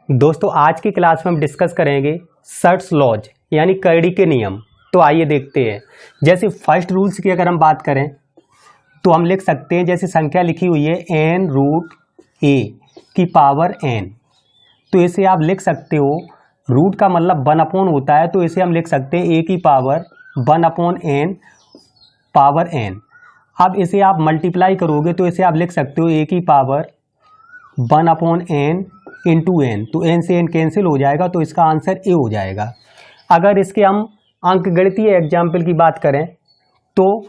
दोस्तों आज की क्लास में हम डिस्कस करेंगे सर्ट्स लॉज यानी करडी के नियम। तो आइए देखते हैं। जैसे फर्स्ट रूल्स की अगर हम बात करें तो हम लिख सकते हैं, जैसे संख्या लिखी हुई है n रूट a की पावर n, तो इसे आप लिख सकते हो, रूट का मतलब 1/n होता है, तो इसे हम लिख सकते हैं a की पावर 1/n पावर n। अब इसे आप मल्टीप्लाई करोगे तो इसे आप लिख सकते हो a की पावर 1/n इंटू n, तो n से n कैंसिल हो जाएगा, तो इसका आंसर a हो जाएगा। अगर इसके हम अंकगणितीय एग्जाम्पल की बात करें तो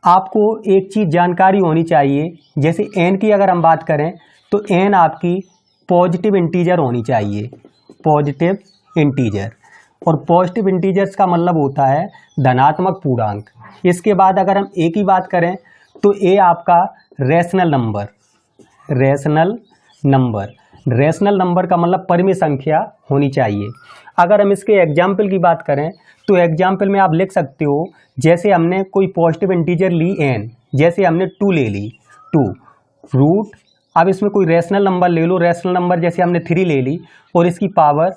आपको एक चीज़ जानकारी होनी चाहिए, जैसे n की अगर हम बात करें तो n आपकी पॉजिटिव इंटीजर होनी चाहिए, पॉजिटिव इंटीजर, और पॉजिटिव इंटीजर्स का मतलब होता है धनात्मक पूर्णांक। इसके बाद अगर हम a की बात करें तो a आपका rational number, rational number, rational number का मतलब परिमेय संख्या होनी चाहिए। अगर हम इसके एग्जाम्पल की बात करें तो एग्जाम्पल में आप लिख सकते हो, जैसे हमने कोई पॉजिटिव इंटीजर ली n, जैसे हमने 2 ले ली, 2 रूट, अब इसमें कोई रैशनल नंबर ले लो, रैशनल नंबर जैसे हमने 3 ले ली और इसकी पावर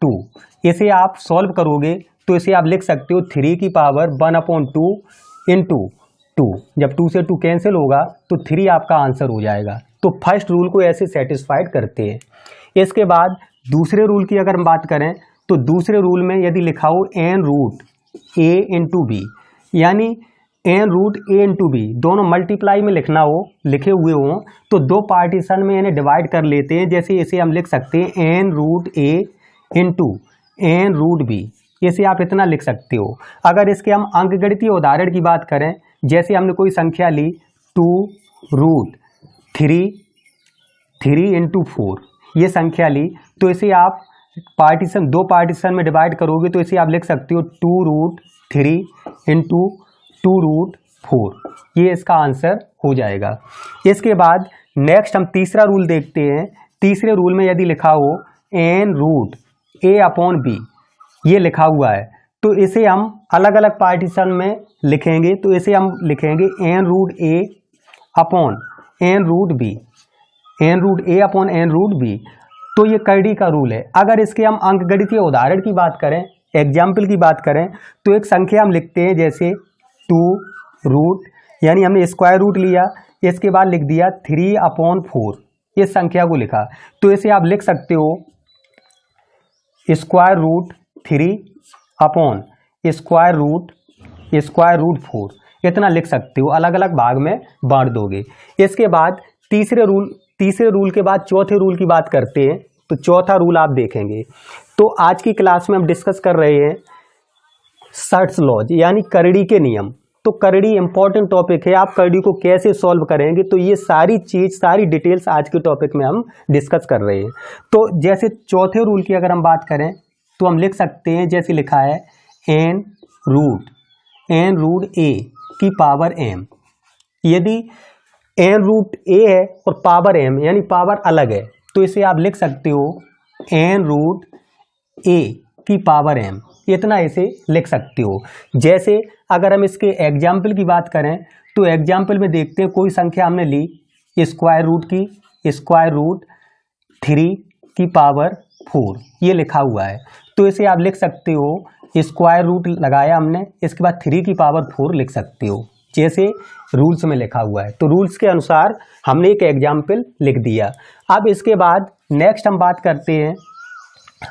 2, इसे आप सॉल्व करोगे तो इसे आप लिख सकते हो 3 की पावर 1/2 इंटू 2, जब 2 से 2 कैंसिल होगा तो 3 आपका आंसर हो जाएगा। तो फर्स्ट रूल को ऐसे सेटिस्फाइड करते हैं। इसके बाद दूसरे रूल की अगर हम बात करें तो दूसरे रूल में यदि लिखा हो n root a into B, यानी n root a into B दोनों मल्टीप्लाई में लिखना हो, लिखे हुए हों, तो दो पार्टीशन में इन्हें डिवाइड कर लेते हैं। जैसे इसे हम लिख सकते हैं n root a into n root बी, इसे आप इतना लिख सकते हो। अगर इसके हम अंकगणितीय उदाहरण की बात करें, जैसे हमने कोई संख्या ली 2 रूट 3 इंटू 4, ये संख्या ली, तो इसे आप पार्टीशन, दो पार्टीशन में डिवाइड करोगे तो इसे आप लिख सकते हो 2 रूट 3 इंटू 2 रूट 4, ये इसका आंसर हो जाएगा। इसके बाद नेक्स्ट हम तीसरा रूल देखते हैं। तीसरे रूल में यदि लिखा हो n root a upon b, ये लिखा हुआ है, तो इसे हम अलग अलग पार्टीशन में लिखेंगे, तो इसे हम लिखेंगे n root a upon n root b, n root a upon n root b, तो ये करडी का रूल है। अगर इसके हम अंकगणितीय उदाहरण की बात करें, एग्जाम्पल की बात करें, तो एक संख्या हम लिखते हैं जैसे 2 रूट, यानी हमने स्क्वायर रूट लिया, इसके बाद लिख दिया 3/4, इस संख्या को लिखा, तो इसे आप लिख सकते हो square root 3 upon square root 4, इतना लिख सकते हो, अलग अलग भाग में बांट दोगे। इसके बाद तीसरे रूल के बाद चौथे रूल की बात करते हैं, तो चौथा रूल आप देखेंगे। तो आज की क्लास में हम डिस्कस कर रहे हैं सर्ट्स लॉज यानी करडी के नियम। तो करडी इंपॉर्टेंट टॉपिक है, आप करडी को कैसे सॉल्व करेंगे, तो ये सारी चीज, सारी डिटेल्स आज के टॉपिक में हम डिस्कस कर रहे हैं। तो जैसे चौथे रूल की अगर हम बात करें तो हम लिख सकते हैं, जैसे लिखा है n रूट a की पावर m, यदि n रूट a है और पावर m यानी पावर अलग है, तो इसे आप लिख सकते हो n रूट a की पावर m, इतना इसे लिख सकते हो। जैसे अगर हम इसके एग्जाम्पल की बात करें तो एग्जाम्पल में देखते हैं, कोई संख्या हमने ली स्क्वायर रूट 3 की पावर 4, ये लिखा हुआ है, तो इसे आप लिख सकते हो, स्क्वायर रूट लगाया हमने, इसके बाद 3 की पावर 4 लिख सकते हो, जैसे रूल्स में लिखा हुआ है। तो रूल्स के अनुसार हमने एक एग्जाम्पल लिख दिया। अब इसके बाद नेक्स्ट हम बात करते हैं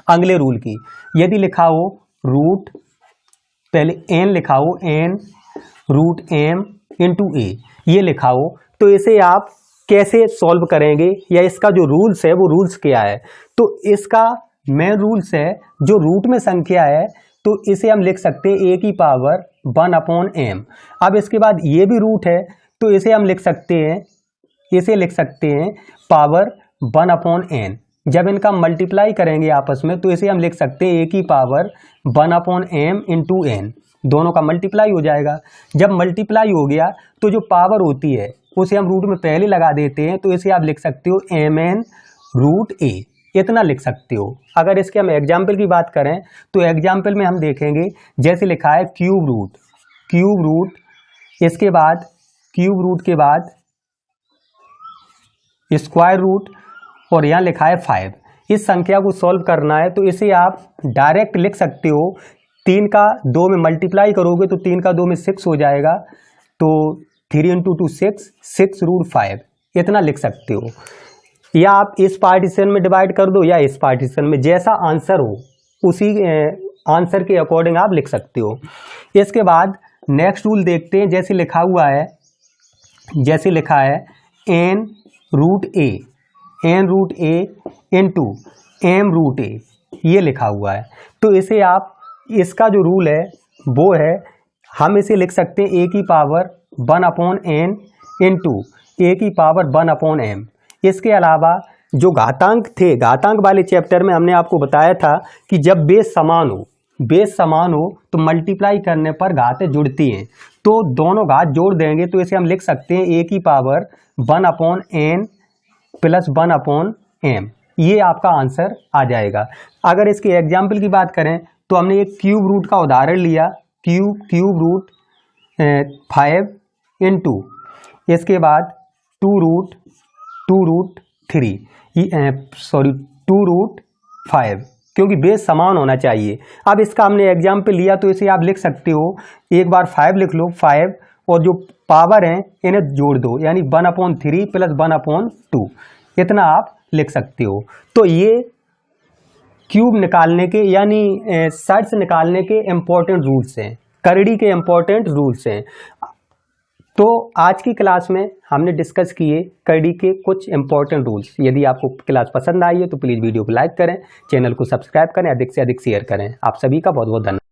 अगले रूल की। यदि लिखा हो रूट, पहले n लिखा हो n root m into a, ये लिखा हो, तो इसे आप कैसे सॉल्व करेंगे, या इसका जो रूल्स है वो रूल्स क्या है। तो इसका मेन रूल्स है, जो रूट में संख्या है तो इसे हम लिख सकते हैं a की पावर 1/m। अब इसके बाद ये भी रूट है, तो इसे हम लिख सकते हैं पावर 1/n। जब इनका मल्टीप्लाई करेंगे आपस में तो इसे हम लिख सकते हैं a की पावर 1/m इंटू n, दोनों का मल्टीप्लाई हो जाएगा। जब मल्टीप्लाई हो गया तो जो पावर होती है उसे हम रूट में पहले लगा देते हैं, तो इसे आप लिख सकते हो mn रूट a, इतना लिख सकते हो। अगर इसके हम एग्जाम्पल की बात करें तो एग्जाम्पल में हम देखेंगे, जैसे लिखा है क्यूब रूट, इसके बाद क्यूब रूट के बाद स्क्वायर रूट, और यहाँ लिखा है 5, इस संख्या को सॉल्व करना है तो इसे आप डायरेक्ट लिख सकते हो। 3 का 2 में मल्टीप्लाई करोगे तो 3 का 2 में 6 हो जाएगा, तो 3 × 2 6 इतना लिख सकते हो। या आप इस पार्टीशन में डिवाइड कर दो या इस पार्टीशन में, जैसा आंसर हो उसी आंसर के अकॉर्डिंग आप लिख सकते हो। इसके बाद नेक्स्ट रूल देखते हैं। जैसे लिखा हुआ है, जैसे लिखा है n√a इंटू m√a, ये लिखा हुआ है। तो इसे आप, इसका जो रूल है वो है, हम इसे लिख सकते हैं a की पावर 1/n इंटू a की पावर 1/m। इसके अलावा जो घातांक थे, घातांक वाले चैप्टर में हमने आपको बताया था कि जब बेस समान हो तो मल्टीप्लाई करने पर घातें जुड़ती हैं, तो दोनों घात जोड़ देंगे तो इसे हम लिख सकते हैं a की पावर 1/n प्लस 1/m। ये आपका आंसर आ जाएगा। अगर इसके एग्जाम्पल की बात करें तो हमने एक क्यूब रूट का उदाहरण लिया, क्यूब रूट 5 इंटू इसके बाद 2√5, क्योंकि बेस समान होना चाहिए। अब इसका हमने एग्जाम्पल लिया तो इसे आप लिख सकते हो, एक बार 5 लिख लो, 5 और जो पावर हैं इन्हें जोड़ दो, यानी 1/3 प्लस 1/2, इतना आप लिख सकते हो। तो ये क्यूब निकालने के यानी सेट्स निकालने के इम्पोर्टेंट रूल्स हैं, करड़ी के इम्पोर्टेंट रूल्स हैं। तो आज की क्लास में हमने डिस्कस किए करड़ी के कुछ इंपॉर्टेंट रूल्स। यदि आपको क्लास पसंद आई है तो प्लीज़ वीडियो को लाइक करें, चैनल को सब्सक्राइब करें, अधिक से अधिक शेयर करें। आप सभी का बहुत बहुत धन्यवाद।